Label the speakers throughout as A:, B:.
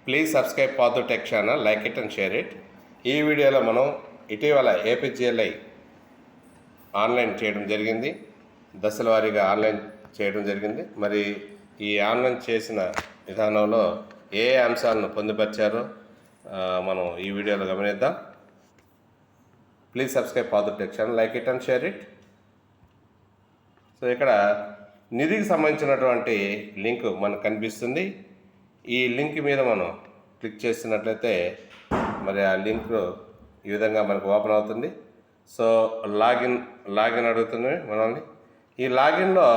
A: Please subscribe పాదు tech channel, like it and share it. ఈ వీడియోలో మనం ఇటీవల ఏపీజీఎల్ఐ ఆన్లైన్ చేయడం జరిగింది. దశల వారీగా ఆన్లైన్ చేయడం జరిగింది. మరి ఈ ఆన్లైన్ చేసిన విధానంలో ఏ అంశాలను పొందుపరిచారో మనం ఈ వీడియోలో గమనిద్దాం. ప్లీజ్ సబ్స్క్రైబ్ పాదు tech channel, like it and share it. So ఇక్కడ నిధికి సంబంధించినటువంటి లింక్ మనకు కనిపిస్తుంది. ఈ లింక్ మీద మనం క్లిక్ చేస్తున్నట్లయితే మరి ఆ లింక్ ఈ విధంగా మనకు ఓపెన్ అవుతుంది. సో లాగిన్ అడుగుతుంది మనల్ని. ఈ లాగిన్లో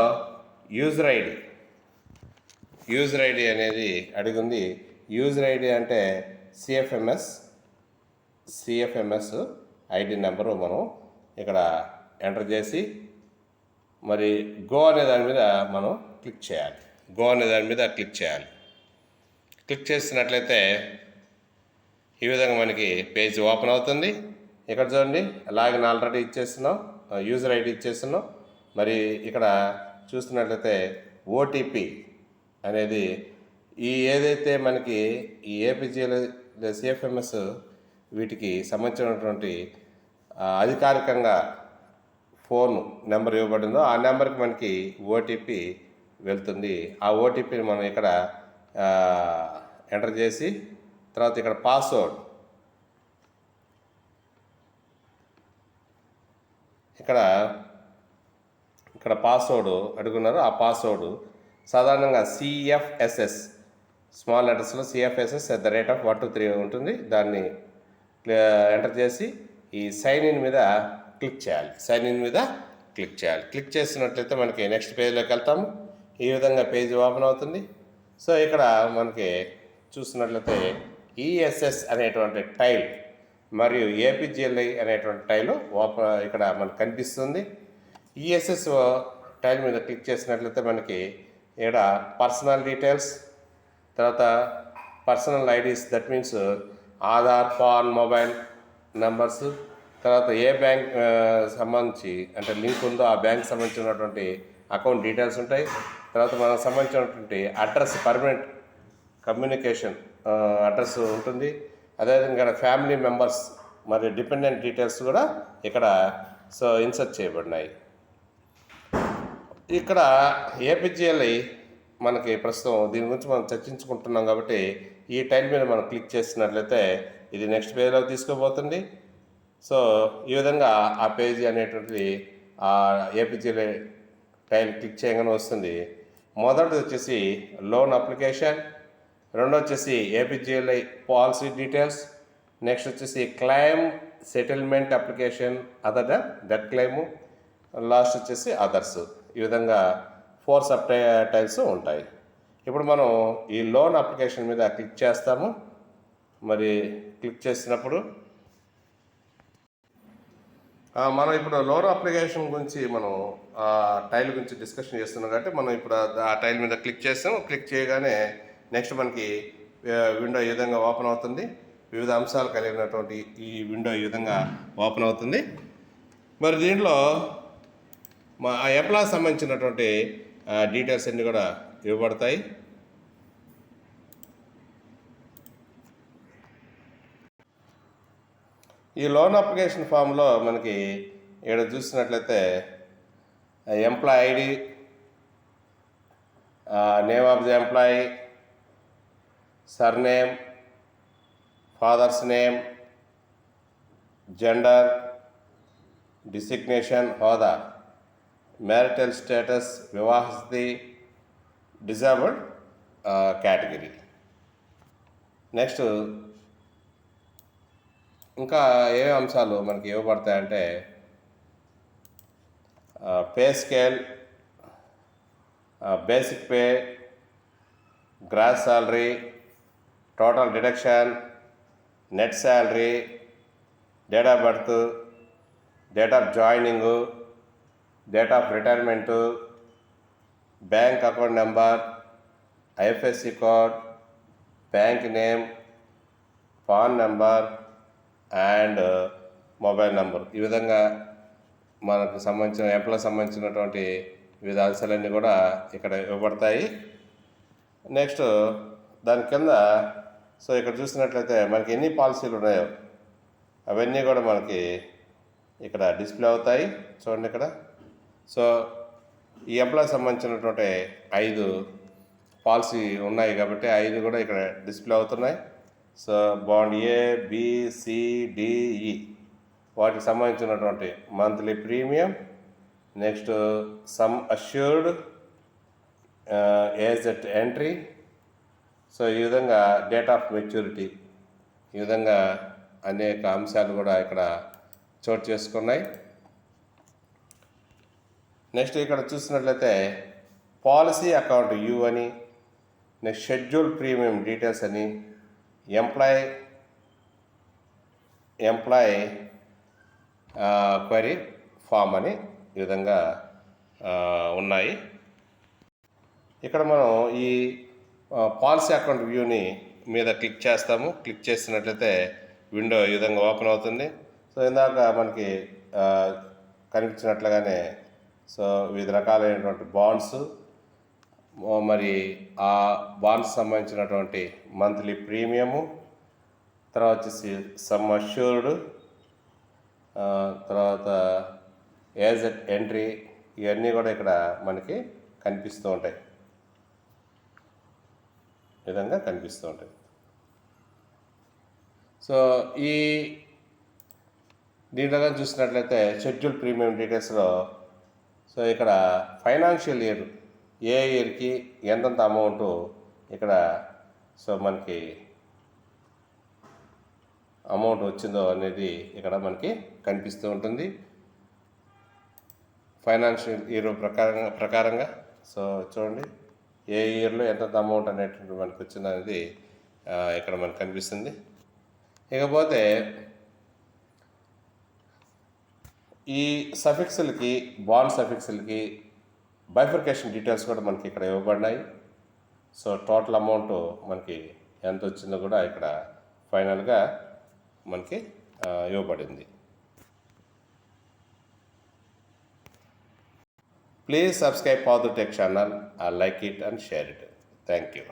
A: యూజర్ ఐడి అనేది అడిగింది. యూజర్ ఐడి అంటే సిఎఫ్ఎంఎస్ ఐడి నెంబరు మనం ఇక్కడ ఎంటర్ చేసి మరి గో అనే దాని మీద మనం క్లిక్ చేయాలి. క్లిక్ చేసినట్లయితే ఈ విధంగా మనకి పేజ్ ఓపెన్ అవుతుంది. ఇక్కడ చూడండి, లాగిన్ ఆల్రెడీ ఇచ్చేస్తున్నాం, యూజర్ ఐడి ఇచ్చేస్తున్నాం. మరి ఇక్కడ చూస్తున్నట్లయితే ఓటీపీ అనేది ఏదైతే మనకి ఈ ఏపీజీఎల్ సిఎఫ్ఎంఎస్ వీటికి సంబంధించినటువంటి అధికారికంగా ఫోన్ నెంబర్ ఇవ్వబడిందో ఆ నెంబర్కి మనకి ఓటీపీ వెళ్తుంది. ఆ ఓటీపీని మనం ఇక్కడ ఎంటర్ చేసి తర్వాత ఇక్కడ ఇక్కడ పాస్వర్డ్ అడుగున్నారు. ఆ పాస్వర్డ్ సాధారణంగా సిఎఫ్ఎస్ఎస్ స్మాల్ లెటర్స్లో CFSS@123 ఉంటుంది. దాన్ని ఎంటర్ చేసి ఈ సైన్ ఇన్ మీద క్లిక్ చేయాలి. క్లిక్ చేసినట్లయితే మనకి నెక్స్ట్ పేజ్లోకి వెళ్తాము. ఈ విధంగా పేజ్ ఓపెన్ అవుతుంది. సో ఇక్కడ మనకి చూస్తున్నట్లయితే ఈఎస్ఎస్ అనేటువంటి టైల్ మరియు ఏపీజీఎల్ఐ అనేటువంటి టైల్ ఇక్కడ మనకు కనిపిస్తుంది. ఈఎస్ఎస్ టైల్ మీద క్లిక్ చేసినట్లయితే మనకి ఇక్కడ పర్సనల్ డీటెయిల్స్, తర్వాత personal IDs, that means Aadhaar, pan, mobile numbers, తర్వాత ఏ బ్యాంక్ సంబంధించి అంటే లింక్ ఉందో ఆ బ్యాంక్ సంబంధించినటువంటి అకౌంట్ డీటెయిల్స్ ఉంటాయి. తర్వాత మనకు సంబంధించినటువంటి అడ్రస్, పర్మనెంట్ కమ్యూనికేషన్ అడ్రస్ ఉంటుంది. అదేవిధంగా ఫ్యామిలీ మెంబర్స్ మరియు డిపెండెంట్ డీటెయిల్స్ కూడా ఇక్కడ ఇన్సర్ట్ చేయబడినాయి. ఇక్కడ ఏపీజీఎల్ఐ మనకి ప్రస్తుతం దీని గురించి మనం చర్చించుకుంటున్నాం కాబట్టి ఈ టైల్ మీద మనం క్లిక్ చేసినట్లయితే ఇది నెక్స్ట్ పేజ్లోకి తీసుకోబోతుంది. సో ఈ విధంగా ఆ పేజీ అనేటువంటిది ఆ ఏపీజీఎల్ఐ టైల్ క్లిక్ చేయగానే వస్తుంది. మొదటిది వచ్చేసి లోన్ అప్లికేషన్, రెండో వచ్చేసి ఏపీజీఎల్ఐ పాలసీ డీటెయిల్స్, నెక్స్ట్ వచ్చేసి claim settlement application other that claim, last వచ్చేసి అదర్స్. ఈ విధంగా 4 సబ్ టైల్స్ ఉంటాయి. ఇప్పుడు మనం ఈ లోన్ అప్లికేషన్ మీద క్లిక్ చేస్తాము. మరి క్లిక్ చేసినప్పుడు మనం ఇప్పుడు లోన్ అప్లికేషన్ గురించి మనం ఆ టైల్ గురించి డిస్కషన్ చేస్తున్నాం కాబట్టి మనం ఇప్పుడు ఆ టైల్ మీద క్లిక్ చేస్తాం. క్లిక్ చేయగానే నెక్స్ట్ మనకి విండో ఈ విధంగా ఓపెన్ అవుతుంది. వివిధ అంశాలు కలిగినటువంటి ఈ విండో ఈ విధంగా ఓపెన్ అవుతుంది. మరి దీంట్లో మా ఎంప్లాయ్ సంబంధించినటువంటి డీటెయిల్స్ అన్నీ కూడా ఇవ్వబడతాయి. ఈ లోన్ అప్లికేషన్ ఫామ్లో మనకి ఇక్కడ చూసినట్లయితే employee ID, name of the employee, surname, father's name, gender, designation, హోదా, మ్యారిటల్ స్టేటస్, వివాహస్థితి, డిజేబుల్డ్ కేటగిరీ. నెక్స్ట్ ఇంకా ఏ అంశాలు మనకి ఇవ్వబడతాయంటే pay scale, basic pay, gross salary, total deduction, net salary, date of birth, date of joining, date of retirement, bank account number, IFSC code, bank name, PAN number and mobile number. ఈ విధంగా మనకు employee సంబంధించినటువంటి వివిధ అంశాలన్నీ కూడా ఇక్కడ ఇవ్వబడతాయి. Next దాని కింద సో ఇక్కడ చూసినట్లయితే మనకి ఎన్ని పాలసీలు ఉన్నాయో అవన్నీ కూడా మనకి ఇక్కడ డిస్ప్లే అవుతాయి. చూడండి ఇక్కడ. సో ఈ ఎంప్లాయ్ సంబంధించినటువంటి 5 పాలసీ ఉన్నాయి కాబట్టి 5 కూడా ఇక్కడ డిస్ప్లే అవుతున్నాయి. సో బాండ్ ఏ, బి, సి, డి, ఈ వాటికి సంబంధించినటువంటి monthly premium, next sum assured, age at entry, so ఈ విధంగా డేట్ ఆఫ్ మెచ్యూరిటీ, ఈ విధంగా అనేక అంశాలు కూడా ఇక్కడ చోటు చేసుకున్నాయి. నెక్స్ట్ ఇక్కడ చూసినట్లయితే పాలసీ అకౌంట్ యూ అని, నెక్స్ట్ షెడ్యూల్ ప్రీమియం డీటెయిల్స్ అని, ఎంప్లాయ్ క్వరీ ఫామ్ అని ఈ విధంగా ఉన్నాయి. ఇక్కడ మనం ఈ పాలసీ అకౌంట్ వ్యూని మీద క్లిక్ చేస్తాము. క్లిక్ చేసినట్లయితే విండో ఈ విధంగా ఓపెన్ అవుతుంది. సో ఇందాక మనకి కనిపించినట్లుగానే సో వివిధ రకాలైనటువంటి బాండ్స్, మరి ఆ బాండ్స్ సంబంధించినటువంటి మంత్లీ ప్రీమియము, తర్వాత వచ్చేసి సమ్ అష్యూర్డ్, తర్వాత ఏజ్ ఎట్ ఎంట్రీ, ఇవన్నీ కూడా ఇక్కడ మనకి కనిపిస్తూ ఉంటాయి. విధంగా కనిపిస్తూ ఉంటాయి. సో ఈ దీంట్లో కానీ చూసినట్లయితే షెడ్యూల్ ప్రీమియం డీటెయిల్స్లో సో ఇక్కడ ఫైనాన్షియల్ ఇయర్ ఏ ఇయర్కి ఎంతంత అమౌంట్ ఇక్కడ సో మనకి అమౌంట్ వచ్చిందో అనేది ఇక్కడ మనకి కనిపిస్తూ ఉంటుంది. ఫైనాన్షియల్ ఇయర్ ప్రకారంగా సో చూడండి ఏ ఇయర్లో ఎంత అమౌంట్ అనేటువంటి మనకు వచ్చింది అనేది ఇక్కడ మనకు కనిపిస్తుంది. ఇకపోతే ఈ సఫిక్స్లకి, బాండ్ సఫిక్స్లకి బైఫర్కేషన్ డీటెయిల్స్ కూడా మనకి ఇక్కడ ఇవ్వబడినాయి. సో టోటల్ అమౌంట్ మనకి ఎంత వచ్చిందో కూడా ఇక్కడ ఫైనల్గా మనకి ఇవ్వబడింది. Please subscribe for the Tech channel. I like it and share it. Thank you.